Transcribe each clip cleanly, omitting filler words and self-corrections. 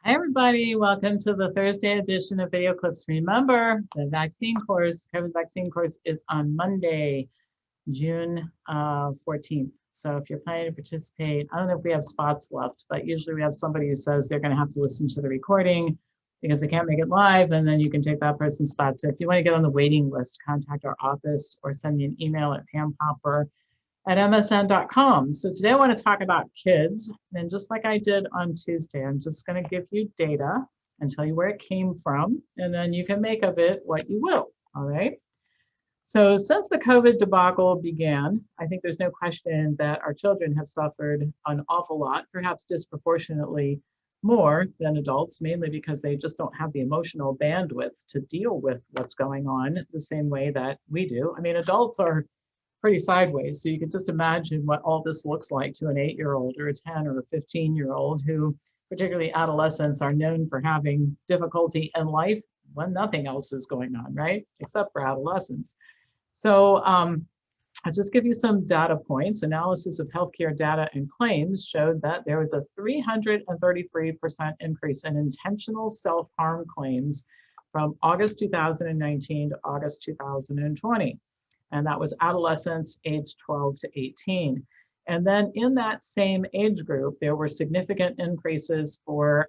Hi, everybody. Welcome to the Thursday edition of Video Clips. Remember, the vaccine course, COVID vaccine course, is on Monday, June 14th. So if you're planning to participate, I don't know if we have spots left, but usually we have somebody who says they're going to have to listen to the recording because they can't make it live, and then you can take that person's spot. So if you want to get on the waiting list, contact our office or send me an email at pampopper@msn.com. So today I want to talk about kids. And just like I did on Tuesday, I'm just going to give you data and tell you where it came from, and then you can make of it what you will. All right. So since the COVID debacle began, I think there's no question that our children have suffered an awful lot, perhaps disproportionately more than adults, mainly because they just don't have the emotional bandwidth to deal with what's going on the same way that we do. I mean, adults are pretty sideways. So you can just imagine what all this looks like to an 8-year-old or a 10 or a 15-year-old who, particularly adolescents, are known for having difficulty in life when nothing else is going on, right? Except for adolescents. So I'll just give you some data points. Analysis of healthcare data and claims showed that there was a 333% increase in intentional self-harm claims from August 2019 to August 2020. And that was adolescents aged 12 to 18. And then in that same age group, there were significant increases for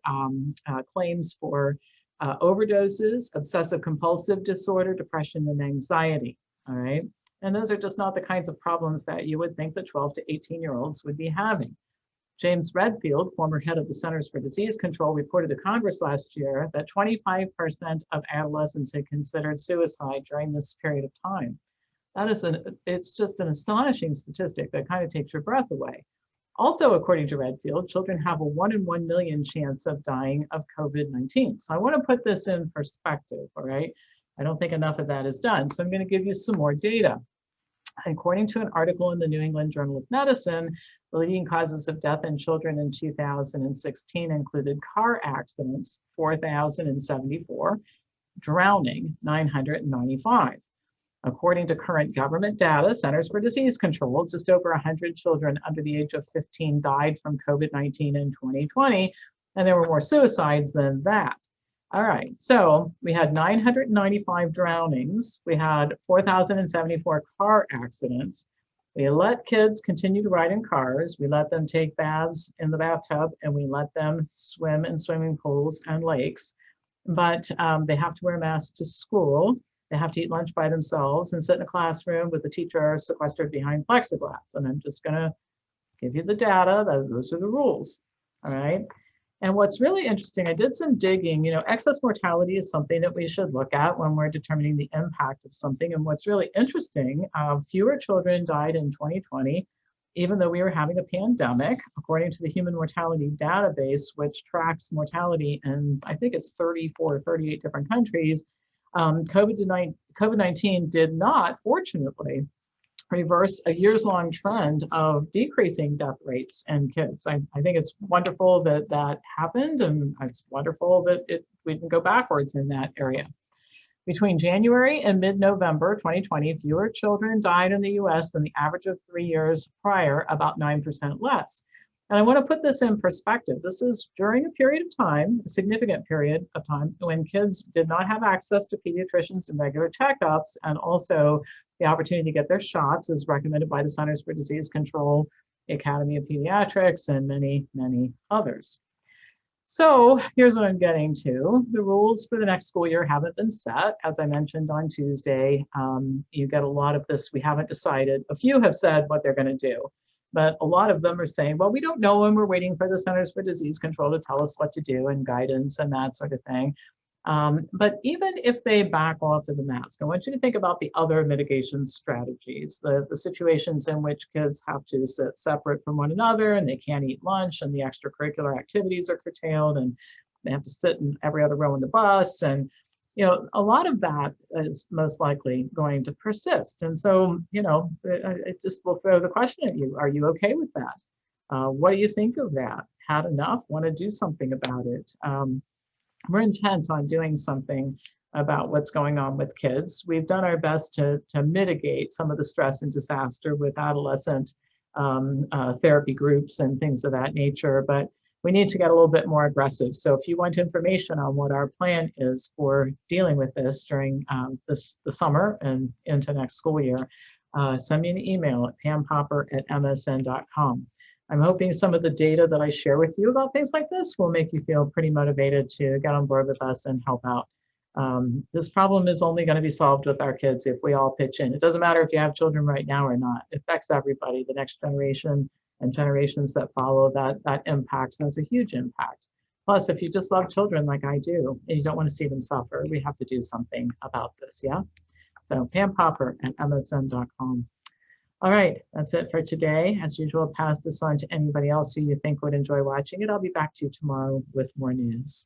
claims for overdoses, obsessive compulsive disorder, depression, and anxiety. All right. And those are just not the kinds of problems that you would think that 12 to 18-year-olds would be having. James Redfield, former head of the Centers for Disease Control, reported to Congress last year that 25% of adolescents had considered suicide during this period of time. It's just an astonishing statistic that kind of takes your breath away. Also, according to Redfield, children have a 1 in 1 million chance of dying of COVID-19. So I want to put this in perspective, all right? I don't think enough of that is done. So I'm going to give you some more data. According to an article in the New England Journal of Medicine, the leading causes of death in children in 2016 included car accidents, 4,074, drowning, 995. According to current government data, Centers for Disease Control, just over 100 children under the age of 15 died from COVID-19 in 2020, and there were more suicides than that. All right, so we had 995 drownings, we had 4,074 car accidents. We let kids continue to ride in cars, we let them take baths in the bathtub, and we let them swim in swimming pools and lakes, but they have to wear masks to school. They have to eat lunch by themselves and sit in a classroom with the teacher sequestered behind plexiglass. And I'm just going to give you the data. Those are the rules. All right. And what's really interesting, I did some digging. Excess mortality is something that we should look at when we're determining the impact of something. And what's really interesting, fewer children died in 2020, even though we were having a pandemic, according to the Human Mortality Database, which tracks mortality in, I think it's 34 or 38 different countries. COVID-19 did not, fortunately, reverse a years-long trend of decreasing death rates in kids. I think it's wonderful that that happened, and it's wonderful that we didn't go backwards in that area. Between January and mid-November 2020, fewer children died in the US than the average of 3 years prior, about 9% less. And I want to put this in perspective. This is during a period of time, a significant period of time, when kids did not have access to pediatricians and regular checkups, and also the opportunity to get their shots as recommended by the Centers for Disease Control, the Academy of Pediatrics, and many, many others. So here's what I'm getting to. The rules for the next school year haven't been set. As I mentioned on Tuesday, you get a lot of this, we haven't decided. A few have said what they're going to do. But a lot of them are saying, well, we don't know, and we're waiting for the Centers for Disease Control to tell us what to do and guidance and that sort of thing. But even if they back off of the mask, I want you to think about the other mitigation strategies, the situations in which kids have to sit separate from one another and they can't eat lunch and the extracurricular activities are curtailed and they have to sit in every other row in the bus. And a lot of that is most likely going to persist. And so, I just will throw the question at you. Are you okay with that? What do you think of that? Had enough? Want to do something about it? We're intent on doing something about what's going on with kids. We've done our best to mitigate some of the stress and disaster with adolescent therapy groups and things of that nature. But we need to get a little bit more aggressive. So if you want information on what our plan is for dealing with this during the summer and into next school year, send me an email at pampopper@msn.com. I'm hoping some of the data that I share with you about things like this will make you feel pretty motivated to get on board with us and help out. This problem is only going to be solved with our kids if we all pitch in. It doesn't matter if you have children right now or not. It affects everybody, the next generation and generations that follow. That impacts, and it's a huge impact. Plus, if you just love children like I do, and you don't want to see them suffer, we have to do something about this, yeah? So pampopper@msn.com. All right, that's it for today. As usual, pass this on to anybody else who you think would enjoy watching it. I'll be back to you tomorrow with more news.